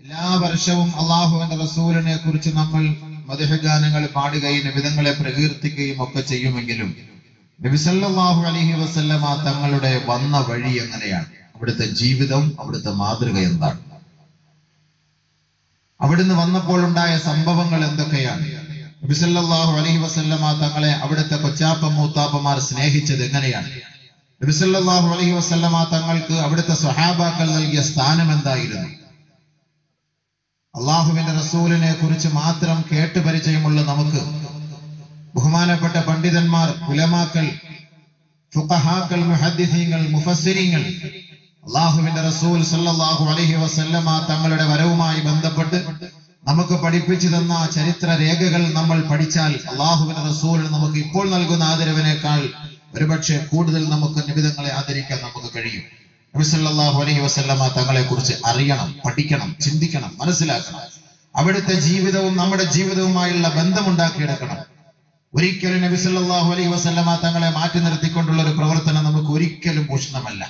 എല്ലാ വർഷവും അള്ളാഹുവിന്റെ റസൂലിനെ കുറിച്ച് നമ്മൾ മദ്ഹ് ഗാനങ്ങൾ പാടുകയും നബിതങ്ങളെ പ്രകീർത്തിക്കുകയും ഒക്കെ ചെയ്യുമെങ്കിലും നബി സല്ലല്ലാഹു അലൈഹി വസല്ലമ തങ്ങളുടെ വന്ന വഴി എങ്ങനെയാണ്, അവിടുത്തെ ജീവിതം, അവിടുത്തെ മാതൃക എന്താണ്, അവിടുന്ന് വന്നപ്പോൾ ഉണ്ടായ സംഭവങ്ങൾ എന്തൊക്കെയാണ്, നബി സല്ലല്ലാഹു അലൈഹി വസല്ലമ തങ്ങളെ അവിടുത്തെ കൊച്ചാപ്പ മൂത്താപ്പമാർ സ്നേഹിച്ചത് എങ്ങനെയാണ്, നബി സല്ലല്ലാഹു അലൈഹി വസല്ലമ തങ്ങൾക്ക് അവിടുത്തെ സ്വഹാബാക്കൾ നൽകിയ സ്ഥാനം എന്തായിരുന്നു, അള്ളാഹുവിന്റെ റസൂലിനെ കുറിച്ച് മാത്രം കേട്ട് പരിചയമുള്ള നമുക്ക് ബഹുമാനപ്പെട്ട പണ്ഡിതന്മാർ, ഉലമാക്കൾ, ഫുഖഹാക്കൾ, മുഹദ്ദിസീങ്ങൾ, മുഫസ്സിരീങ്ങൾ അള്ളാഹുവിന്റെ റസൂൽ സല്ലല്ലാഹു അലൈഹി വസല്ലമ തങ്ങളുടെ വരവുമായി ബന്ധപ്പെട്ട് നമുക്ക് പഠിപ്പിച്ചു തന്ന ചരിത്ര രേഖകൾ നമ്മൾ പഠിച്ചാൽ അള്ളാഹുവിന്റെ റസൂൽ നമുക്ക് ഇപ്പോൾ നൽകുന്ന ആദരവിനേക്കാൾ ഒരുപക്ഷെ കൂടുതൽ നമുക്ക് നബിതങ്ങളെ ആദരിക്കാൻ നമുക്ക് കഴിയും. നബി സല്ലല്ലാഹു അലൈഹി വസല്ലമ തങ്ങളെ കുറിച്ച് അറിയണം, പഠിക്കണം, ചിന്തിക്കണം, മനസ്സിലാക്കണം. അവിടുത്തെ ജീവിതവും നമ്മുടെ ജീവിതവുമായുള്ള ബന്ധമുണ്ടാക്കിയെടുക്കണം. ഒരിക്കലും നബി സല്ലല്ലാഹു അലൈഹി വസല്ലമ തങ്ങളെ മാറ്റി നിർത്തിക്കൊണ്ടുള്ള ഒരു പ്രവർത്തനം നമുക്ക് ഒരിക്കലും ഭൂഷണമല്ല.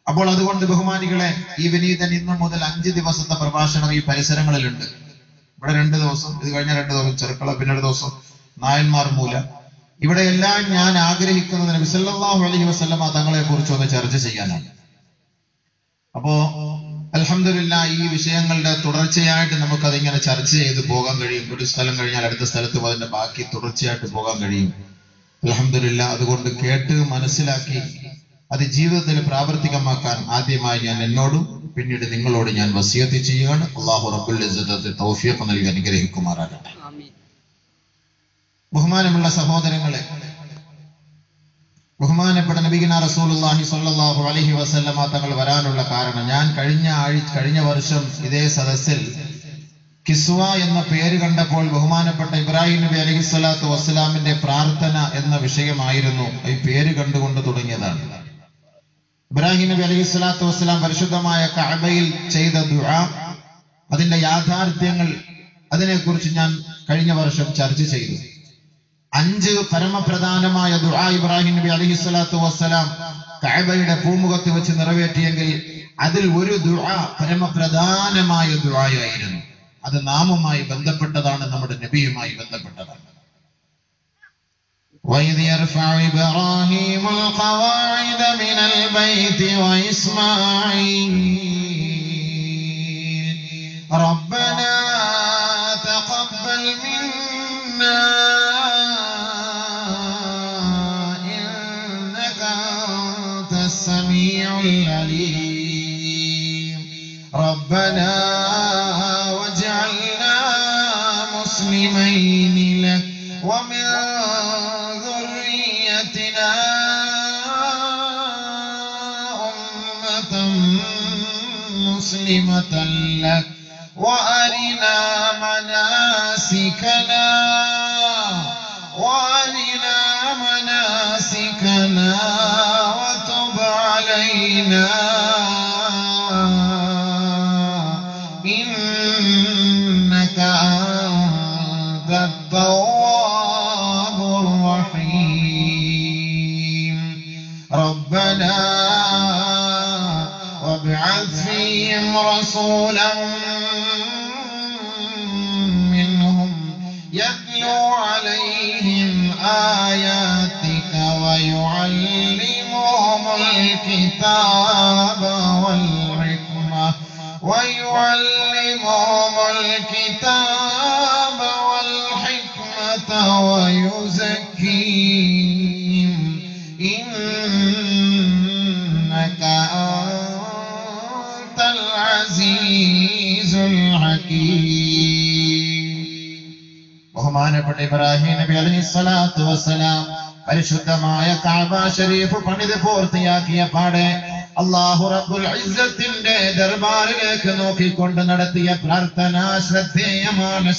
അപ്പോൾ അതുകൊണ്ട് ബഹുമാനികളെ, ഈ വിനീതൻ ഇന്നു മുതൽ 5 ദിവസത്തെ പ്രഭാഷണം ഈ പരിസരങ്ങളിലുണ്ട്. ഇവിടെ 2 ദിവസം, ഇത് കഴിഞ്ഞ 2 ദിവസം ചെറുക്കള, പിന്നെ ഒരു ദിവസം നായന്മാർ മൂല. ഇവിടെയെല്ലാം ഞാൻ ആഗ്രഹിക്കുന്നത് നബി സല്ലല്ലാഹു അലൈഹി വസല്ലമ തങ്ങളെ കുറിച്ച് ഒന്ന് ചർച്ച ചെയ്യാനാണ്. അപ്പോ അൽഹംദുലില്ലാഹ് ഈ വിഷയങ്ങളുടെ തുടർച്ചയായിട്ട് നമുക്കതിങ്ങനെ ചർച്ച ചെയ്ത് പോകാൻ കഴിയും. ഒരു സ്ഥലം കഴിഞ്ഞാൽ അടുത്ത സ്ഥലത്ത് അതിന്റെ ബാക്കി തുടർച്ചയായിട്ട് പോകാൻ കഴിയും. അൽഹംദുലില്ലാഹ് അതുകൊണ്ട് കേട്ട് മനസ്സിലാക്കി അത് ജീവിതത്തിൽ പ്രാവർത്തികമാക്കാൻ ആദ്യമായി ഞാൻ എന്നോടും പിന്നീട് നിങ്ങളോട് ഞാൻ വസിയത്ത് ചെയ്യുകയാണ്. അല്ലാഹു റബ്ബുൽ ഇസ്സത്ത് തൗഫീഖ് നൽകി അനുഗ്രഹിക്കുമാറാകട്ടെ. ബഹുമാനമുള്ള സഹോദരങ്ങളെ, ബഹുമാനപ്പെട്ട നബിഗിന റസൂലുള്ളാഹി സ്വല്ലല്ലാഹു അലൈഹി വസല്ലമ തങ്ങൾ വരാനുള്ള കാരണം, ഞാൻ കഴിഞ്ഞ വർഷം ഇതേ സദസ്സിൽ കിസ്വ എന്ന പേര് കണ്ടപ്പോൾ ബഹുമാനപ്പെട്ട ഇബ്രാഹിം നബി അലൈഹിസ്സലാത്തു വസ്സലാമിന്റെ പ്രാർത്ഥന എന്ന വിഷയമായിരുന്നു ഈ പേര് കണ്ടുകൊണ്ട് തുടങ്ങിയതാണ്. ഇബ്രാഹിം നബി അലൈഹിസ്സലാത്തു വസ്സലാം പരിശുദ്ധമായ കഅബയിൽ ചെയ്ത ദുആ, അതിന്റെ യാഥാർത്ഥ്യങ്ങൾ, അതിനെക്കുറിച്ച് ഞാൻ കഴിഞ്ഞ വർഷം ചർച്ച ചെയ്തു. 5 പരമപ്രധാനമായ ദുആ ഇബ്രാഹിം നബി അലൈഹിസ്സലാത്തു വസ്സലാം കഅബയുടെ പൂമുഖത്ത് വെച്ച് നിറവേറ്റിയെങ്കിൽ അതിൽ ഒരു ദുആ പരമപ്രധാനമായ ദുആയായിരുന്നു. അത് നാമുമായി ബന്ധപ്പെട്ടതാണ്, നമ്മുടെ നബിയുമായി ബന്ധപ്പെട്ടതാണ്. وَإِذْ يَرْفَعُ إِبْرَاهِيمُ الْقَوَاعِدَ مِنَ الْبَيْتِ وَإِسْمَاعِيلُ رَبَّنَا تَقَبَّلْ مِنَّا إِنَّكَ أَنْتَ السَّمِيعُ الْعَلِيمُ رَبَّنَا وَاجْعَلْنَا مُسْلِمَيْنِ لَكَ وَمِنْ ذُرِّيَّتِنَا أُمَّةً مُسْلِمَةً لَكَ وَأَرِنَا مَنَاسِكَنَا وَتُبْ عَلَيْنَا إِنَّكَ أَنْتَ التَّوَّابُ الرَّحِيمُ رَبَّنَا وَابْعَثْ فِيهِمْ رَسُولًا مِّنْهُمْ يَتْلُو عَلَيْهِمْ آيَاتِكَ وَيُعَلِّمُهُمُ الْكِتَابَ وَالْحِكْمَةَ وَيُزَكِّيهِمْ إِنَّكَ أَنْتَ الْعَزِيزُ الْحَكِيمُ. ബഹുമാനപ്പെട്ട ഇബ്രാഹിം നബി അലൈഹിസ്സലാത്തു വസ്സലാം പരിശുദ്ധമായ കഅബ ശരീഫ് പണിത് പൂർത്തിയാക്കിയ പാടെ അല്ലാഹു റബ്ബുൽ ഇസ്സത്തിന്റെ ദർബാറിലേക്ക് നോക്കിക്കൊണ്ട് നടത്തിയ പ്രാർത്ഥന ശ്രദ്ധേയമാണ്.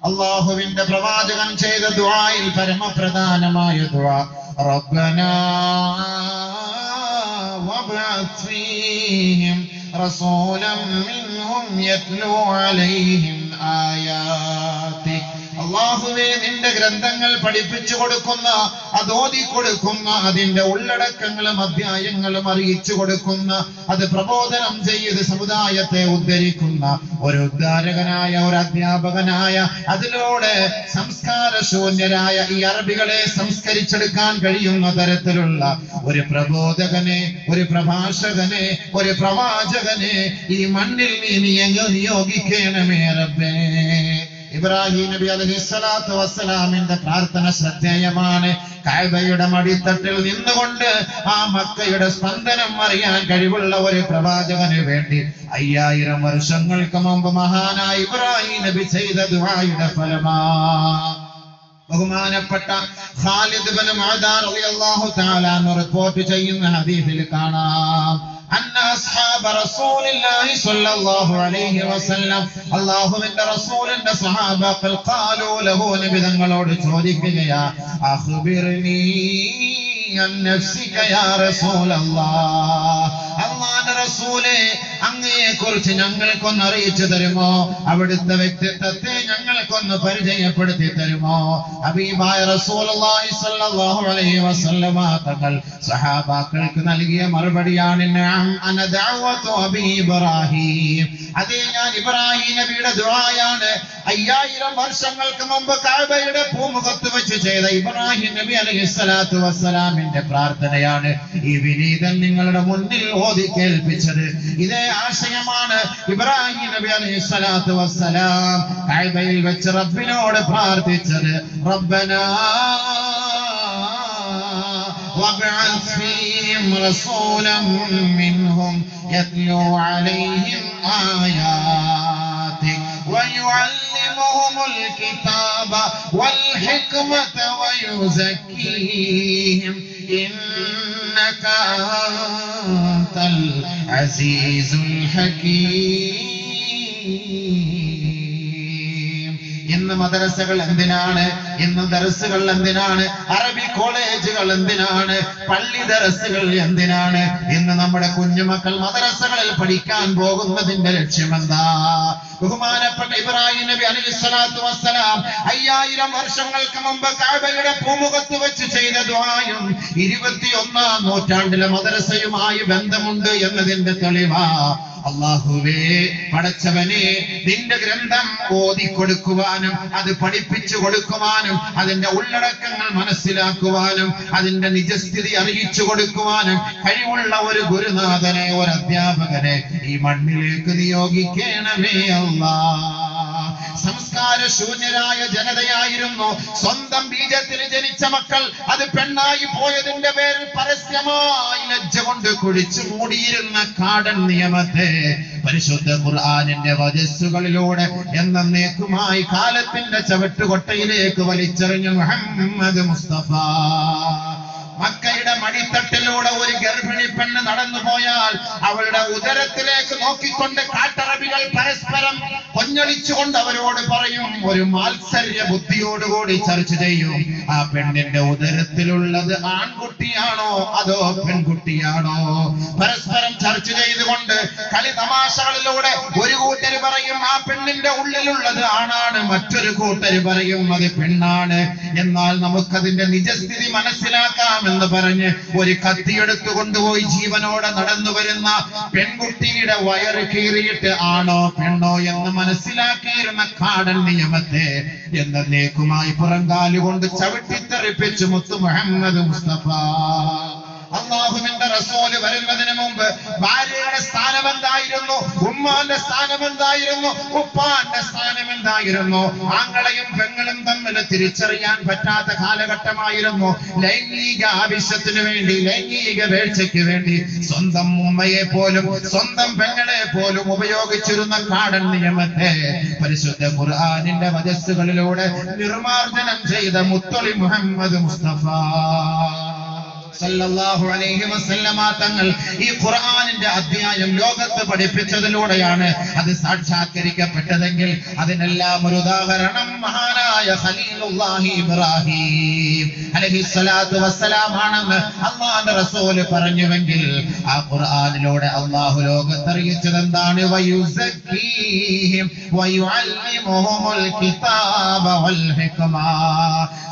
അല്ലാഹുവിന്റെ പ്രവാചകൻ ചെയ്ത ദുആയിൽ പരമപ്രധാനമായ ദുആ, റബ്ബനാ വബ്അത്ത് ഫീഹിം റസൂലൻ മിൻഹും യത്ലൂ അലൈഹിം ആയാതിക അല്ലാഹുവേ നിന്റെ ഗ്രന്ഥങ്ങൾ പഠിപ്പിച്ചു കൊടുക്കുന്ന, അത് ഓതി കൊടുക്കുന്ന, അതിന്റെ ഉള്ളടക്കങ്ങളും അധ്യായങ്ങളും അറിയിച്ചു കൊടുക്കുന്ന, അത് പ്രബോധനം ചെയ്ത് സമുദായത്തെ ഉദ്ധരിക്കുന്ന ഒരു ഉദ്ധാരകനായ, ഒരു അധ്യാപകനായ, അതിലൂടെ സംസ്കാരശൂന്യരായ ഈ അറബികളെ സംസ്കരിച്ചെടുക്കാൻ കഴിയുന്ന തരത്തിലുള്ള ഒരു പ്രബോധകനെ, ഒരു പ്രഭാഷകനെ, ഒരു പ്രവാചകനെ ഈ മണ്ണിൽ നീ നിയോഗിക്കണമേ റബ്ബേ. ഇബ്രാഹിം നബി അലൈഹിസ്സലാത്തു വസ്സലാമിന്റെ പ്രാർത്ഥന ശ്രദ്ധേയമാണ്. കഅബയുടെ മടിത്തട്ടിൽ നിന്നുകൊണ്ട് ആ മക്കയുടെ സ്പന്ദനം അറിയാൻ കഴിവുള്ള ഒരു പ്രവാചകന് വേണ്ടി 5000 വർഷങ്ങൾക്ക് മുമ്പ് മഹാനായ ഇബ്രാഹിം നബി ചെയ്ത ദുആയുടെ ഫലമാ. ബഹുമാനപ്പെട്ട ഖാലിദ് ഇബ്നു മഅദാൻ റളിയല്ലാഹു തആല റിപ്പോർട്ട് ചെയ്യുന്ന ഹദീസിൽ കാണാം, അന്ന അസ്ഹാബ റസൂലില്ലാഹി സ്വല്ലല്ലാഹു അലൈഹി വസല്ലം, അല്ലാഹുവിന്റെ റസൂലിന്റെ സ്വഹാബാക്കൾ ഖാലൂ ലഹു, നബി തങ്ങളോട് ചോദിക്കുകയാ, അഖ്ബിർനീ അൻ നഫ്സിക യാ റസൂലല്ലാഹ്, അല്ലാഹുവിന്റെ റസൂലേ അങ്ങയെ കുറിച്ച് ഞങ്ങൾക്കൊന്ന് അറിയിച്ചു തരുമോ? അവിടുത്തെ വ്യക്തിത്വത്തെ ഞങ്ങൾക്കൊന്ന് പരിചയപ്പെടുത്തി തരുമോ? ഹബീബായ റസൂലുള്ളാഹി സ്വല്ലല്ലാഹു അലൈഹി വസല്ലമ തങ്ങൾ സഹാബാക്കൾക്ക് നൽകിയ മറുപടിയാണ്, നഅം അന ദഅവതു അബീ ഇബ്രാഹിം, അതേ ഞാൻ ഇബ്രാഹിം നബിയുടെ ദുആയാണ്. 5000 വർഷങ്ങൾക്ക് മുമ്പ് കഅബയുടെ പൂമുഖത്ത് വെച്ച് ചെയ്ത ഇബ്രാഹിം നബി അലൈഹിസ്സലാത്തു വസ്സലാമിന്റെ പ്രാർത്ഥനയാണ് ഈ വിനീതൻ നിങ്ങളുടെ മുന്നിൽ ഓതി കേൾപ്പിച്ചത്. ഇതേ ആശയമാണ് ഇബ്രാഹിം നബി അലൈഹിസ്സലാത്തു വസ്സലാം കഅബയിൽ വെച്ച് റബ്ബിനോട് പ്രാർത്ഥിച്ചത്. റബ്ബനാ വബ്അസ് ഫീഹിം റസൂലൻ മിൻഹും യത്ലൂ അലൈഹിം ആയാതിക വയുഅല്ലിമുഹുൽ കിതാബ വൽ ഹിക്മത വയുസക്കീഹിം ഇന്നക അൻതൽ അസീസുൽ ഹകീം. ഇന്ന് മദ്രസകൾ എന്തിനാണ്? ഇന്ന് ദർസുകൾ എന്തിനാണ്? അറബി കോളേജുകൾ എന്തിനാണ്? പള്ളി ദർസുകൾ എന്തിനാണ്? ഇന്ന് നമ്മുടെ കുഞ്ഞുമക്കൾ മദ്രസകളിൽ പഠിക്കാൻ പോകുന്നതിന്റെ ലക്ഷ്യമെന്താ? ബഹുമാനപ്പെട്ട ഇബ്രാഹിം നബി അലൈഹിസ്സലാത്തു വസ്സലാം 5000 വർഷങ്ങൾക്ക് മുമ്പ് കഅബയുടെ പൂമുഖത്ത് വെച്ച് ചെയ്ത ദുആയും 21ാം നൂറ്റാണ്ടിലെ മദ്രസയുമായി ബന്ധമുണ്ട് എന്നതിന്റെ തെളിവാ. അല്ലാഹുവേ, പടച്ചവനെ, നിന്റെ ഗ്രന്ഥം ഓതി കൊടുക്കുവാനും അത് പഠിപ്പിച്ചു കൊടുക്കുവാനും അതിന്റെ ഉള്ളടക്കങ്ങൾ മനസ്സിലാക്കുവാനും അതിന്റെ നിജസ്ഥിതി അറിയിച്ചു കൊടുക്കുവാനും കഴിവുള്ള ഒരു ഗുരുനാഥനെ, ഒരു അധ്യാപകനെ ഈ മണ്ണിലേക്ക് നിയോഗിക്കണമേ അല്ലാഹ്. സംസ്കാരശൂന്യരായ ജനതയായിരുന്നു. സ്വന്തം ബീജത്തിൽ ജനിച്ച മക്കൾ അത് പെണ്ണായി പോയതിന്റെ പേരിൽ പരസ്യമായി ലജ്ജ കൊണ്ട് കുഴിച്ചു മൂടിയിരുന്ന കാടൻ നിയമത്തെ പരിശുദ്ധ ഖുർആനിന്റെ വചസ്സുകളിലൂടെ എന്നേക്കുമായി കാലത്തിന്റെ ചവിട്ടുകൊട്ടയിലേക്ക് വലിച്ചെറിഞ്ഞ മുഹമ്മദ് മുസ്തഫ. മക്കയുടെ മടിത്തട്ടിലൂടെ ഒരു ഗർഭിണി പെണ്ണ് നടന്നു പോയാൽ അവളുടെ ഉദരത്തിലേക്ക് നോക്കിക്കൊണ്ട് കാട്ടറബികൾ പരസ്പരം കൊഞ്ഞളിച്ചുകൊണ്ട് അവരോട് പറയും, ഒരു മാത്സര്യ ബുദ്ധിയോടുകൂടി ചർച്ച ചെയ്യും, ആ പെണ്ണിന്റെ ഉദരത്തിലുള്ളത് ആൺകുട്ടിയാണോ അതോ പെൺകുട്ടിയാണോ? പരസ്പരം ചർച്ച ചെയ്തുകൊണ്ട് കളി തമാശകളിലൂടെ ഒരു കൂട്ടര് പറയും ആ പെണ്ണിന്റെ ഉള്ളിലുള്ളത് ആണാണ്, മറ്റൊരു കൂട്ടര് പറയും അത് പെണ്ണാണ്. എന്നാൽ നമുക്കതിന്റെ നിജസ്ഥിതി മനസ്സിലാക്കാം എന്ന് പറഞ്ഞ് ഒരു കത്തിയെടുത്തു കൊണ്ടുപോയി ജീവനോടെ നടന്നു വരുന്ന പെൺകുട്ടിയുടെ വയറ് കീറിയിട്ട് ആണോ പെണ്ണോ എന്ന് മനസ്സിലാക്കിയിരുന്ന കാടൻ നിയമത്തെ എന്നേക്കുമായി പുറങ്കാലുകൊണ്ട് ചവിട്ടിത്തെറിപ്പിച്ചു മുത്തു മുഹമ്മദ് മുസ്തഫ. അല്ലാഹുവിന്റെ റസൂൽ വരുന്നതിന് മുമ്പ് ഭാര്യയുടെ സ്ഥാനം എന്തായിരുന്നു? ഉമ്മാന്റെ സ്ഥാനം എന്തായിരുന്നു? ഉപ്പാന്റെ സ്ഥാനം എന്തായിരുന്നു? ആങ്ങളെയും പെങ്ങളും തമ്മിൽ തിരിച്ചറിയാൻ പറ്റാത്ത കാലഘട്ടമായിരുന്നു. ലൈംഗിക ആവശ്യത്തിന് വേണ്ടി, ലൈംഗിക വീഴ്ചയ്ക്ക് വേണ്ടി സ്വന്തം ഉമ്മയെ പോലും സ്വന്തം പെങ്ങളെ പോലും ഉപയോഗിച്ചിരുന്ന കാടൻ നിയമത്തെ പരിശുദ്ധ ഖുർആനിന്റെ വചസ്സുകളിലൂടെ നിർമാർജനം ചെയ്ത മുത്തൊളി മുഹമ്മദ് മുസ്തഫ. സല്ലല്ലാഹു അലൈഹി വസല്ലമ തങ്ങൾ ഈ ഖുർആനിന്റെ അധ്യായം ലോകത്ത് പഠിപ്പിച്ചതിലൂടെയാണ് അത് സാക്ഷാത്കരിക്കപ്പെട്ടതെങ്കിൽ അതിനെല്ലാം ഒരു ഉദാഹരണം മഹാനായ ഖലീലുല്ലാഹി ഇബ്രാഹിം അലൈഹിസ്സലാത്തു വസ്സലാം ആണെന്ന് അല്ലാഹുവിന്റെ റസൂൽ പറഞ്ഞുവെങ്കിൽ ആ ഖുർആനിലൂടെ അല്ലാഹു ലോകത്ത് അറിയിച്ചത് എന്താണ്? വയുസക്കീഹിം വയുഅല്ലിമുഹുൽ കിതാബ വൽ ഹിക്മ.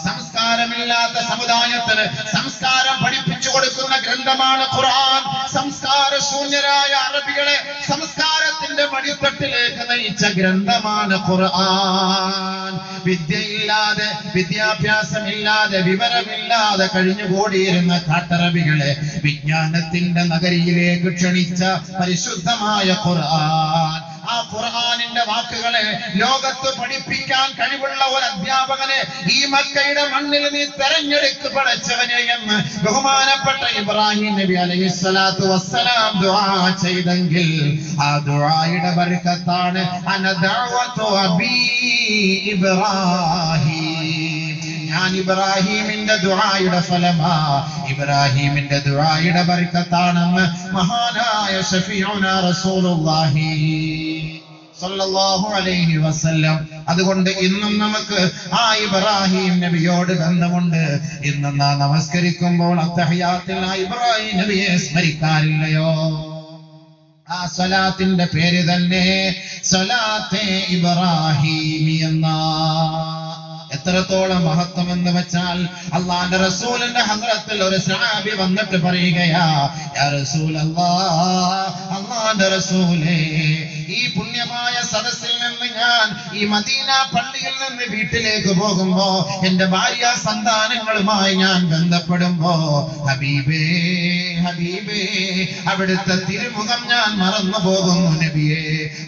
സംസ്കാരമില്ലാത്ത സമുദായത്തിന് സംസ്കാരം പഠിപ്പിച്ചു കൊടുക്കുന്ന ഗ്രന്ഥമാണ് ഖുർആൻ. സംസ്കാര ശൂന്യരായ അറബികളെ സംസ്കാരത്തിന്റെ മടിത്തട്ടിലേക്ക് നയിച്ച ഗ്രന്ഥമാണ് ഖുർആൻ. വിദ്യയില്ലാതെ, വിദ്യാഭ്യാസമില്ലാതെ, വിവരമില്ലാതെ കഴിഞ്ഞുകൂടിയിരുന്ന കാട്ടറബികളെ വിജ്ഞാനത്തിന്റെ നഗരിയിലേക്ക് ക്ഷണിച്ച പരിശുദ്ധമായ ഖുർആൻ. ആ ഖുർആനിന്റെ വാക്കുകളെ ലോകത്ത് പഠിപ്പിക്കാൻ കഴിവുള്ള ഒരു അധ്യാപകനെ ഈ മക്കയുടെ മണ്ണിൽ നീ തെരഞ്ഞെടുക്ക് പടച്ചവനെ എന്ന് ബഹുമാനപ്പെട്ട ഇബ്രാഹിം നബി അലൈഹിസ്സലാത്തു വസ്സലാം ദുആ ചെയ്തെങ്കിൽ ആ ദുആയുടെ ബർക്കത്താണ് അന ദഅവതു അബീ ഇബ്രാഹിം. ഞാൻ ഇബ്രാഹിമിന്റെ ദുആയുടെ ഫലമാ, ഇബ്രാഹിമിന്റെ ദുആയുടെ ബർക്കത്താണെന്ന് മഹാനായ ശഫീഉനാ റസൂലുള്ളാഹി സല്ലല്ലാഹു അലൈഹി വസല്ലം. അതുകൊണ്ട് ഇന്നും നമുക്ക് ആ ഇബ്രാഹിം നബിയോട് ബന്ധമുണ്ട്. ഇന്നും നാം നമസ്കരിക്കുമ്പോൾ അത്തഹിയാത്തിൽ ആ ഇബ്രാഹിം നബിയെ സ്മരിക്കാറില്ലയോ? ആ സ്വലാത്തിന്റെ പേര് തന്നെ സ്വലാത്തെ ഇബ്രാഹിമി എന്ന. എത്രത്തോളം മഹത്വം എന്ന് വെച്ചാൽ അള്ളാന്റെ റസൂലിന്റെ ഹദ്റത്തിൽ ഒരു സഹാബി വന്നിട്ട് പറയുകയാ, യാ റസൂലല്ലാഹ്, അള്ളാന്റെ റസൂലേ, ഈ പുണ്യമായ സദസ്സിൽ നിന്ന് ഞാൻ ഈ മദീന പള്ളിയിൽ നിന്ന് വീട്ടിലേക്ക് പോകുമ്പോ എന്റെ ഭാര്യ സന്താനങ്ങളുമായി ഞാൻ ബന്ധപ്പെടുമ്പോ ഹബീബേ ഹബീബേ അവിടുത്തെ തിരുമുഖം ഞാൻ മറന്നു പോകുന്നു നബിയെ.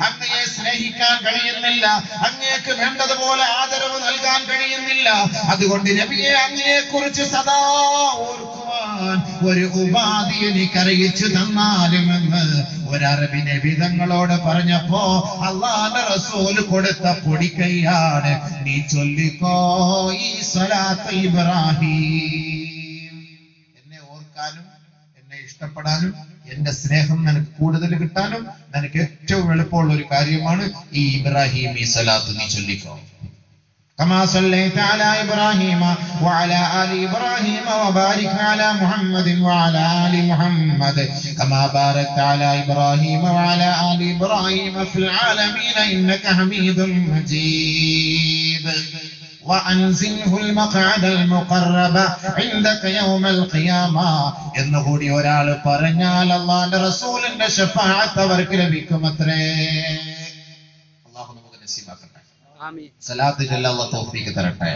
അങ്ങയെ സ്നേഹിക്കാൻ കഴിയുന്നില്ല, അങ്ങേക്ക് വേണ്ടതുപോലെ ആദരവ് നൽകാൻ കഴിയുന്നില്ല. അതുകൊണ്ട് നബിയെ അങ്ങയെ കുറിച്ച് സദാ ഓർക്കുവാൻ ഒരു ഉപാധി എനിക്കറിയിച്ചു തന്നാലുമെന്ന് ഒരറബി നബി തങ്ങളോട് പറഞ്ഞപ്പോ അല്ലാഹുവിന്റെ റസൂൽ കൊടുത്ത പൊടിക്കൈയാണ്, നീ ചൊല്ലിക്കോ ഈ സ്വലാത്ത് ഇബ്രാഹിം. എന്നെ ഓർക്കാനും എന്നെ ഇഷ്ടപ്പെടാനും എന്റെ സ്നേഹം നിനക്ക് കൂടുതൽ കിട്ടാനും നിനക്ക് ഏറ്റവും എളുപ്പമുള്ള ഒരു കാര്യമാണ് ഈ ഇബ്രാഹിം ഈ സ്വലാത്ത് നീ ചൊല്ലിക്കോ. كما صليت على إبراهيم وعلى آل إبراهيم وبارك على محمد وعلى آل محمد كما باركت على إبراهيم وعلى آل إبراهيم في العالمين إنك حميد مجيد وأنزله المقعد المقرب عندك يوم القيامة. എന്നുകൂടി ഒരാൾ പറഞ്ഞാൽ അല്ലാഹുവിന്റെ റസൂലിന്റെ ശഫാഅത്ത് അവർക്ക് ലഭിക്കുമത്രേ. അല്ലാഹു നമുക്ക് നസീബാക്കട്ടെ. സലാത്ത് ചൊല്ലാൻ അല്ലാഹു തൗഫീഖ് തരട്ടെ.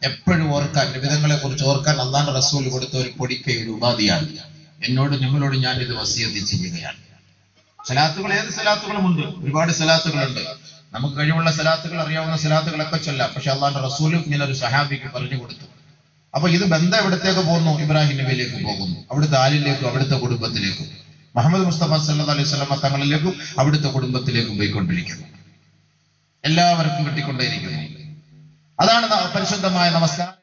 എപ്പോഴും ഓർക്കാൻ, നബിതങ്ങളെ കുറിച്ച് ഓർക്കാൻ അല്ലാഹുവിന്റെ റസൂൽ കൊടുത്ത ഒരു പൊടിക്കൈ, ഒരു ഉപാധിയാണ്. എന്നോട് നിങ്ങളോട് ഞാൻ ഇത് വസിയത്ത് ചെയ്യുകയാണ്. സലാത്തുകൾ ഏത് സലാത്തുകളുമുണ്ട്, ഒരുപാട് സലാത്തുകളുണ്ട്. നമുക്ക് കഴിവുള്ള സലാത്തുകൾ, അറിയാവുന്ന സലാത്തുകളൊക്കെ ചൊല്ലാം. പക്ഷെ അല്ലാഹുവിന്റെ റസൂൽ ഇങ്ങനെ ഒരു സഹാബിക്ക് പറഞ്ഞു കൊടുത്തു. അപ്പൊ ഇത് ബന്ധം എവിടത്തേക്ക് പോകുന്നു? ഇബ്രാഹിം നബിയിലേക്ക് പോകുന്നു, അവിടുത്തെ ആലിലേക്കും അവിടുത്തെ കുടുംബത്തിലേക്കും, മുഹമ്മദ് മുസ്തഫ സല്ലല്ലാഹു അലൈഹി വസല്ലം തങ്ങളിലേക്കും അവിടുത്തെ കുടുംബത്തിലേക്കും പോയിക്കൊണ്ടിരിക്കുന്നു. എല്ലാവർക്കും കിട്ടിക്കൊണ്ടേയിരിക്കുന്നു. അതാണ് പരിശുദ്ധമായ നമസ്കാരം.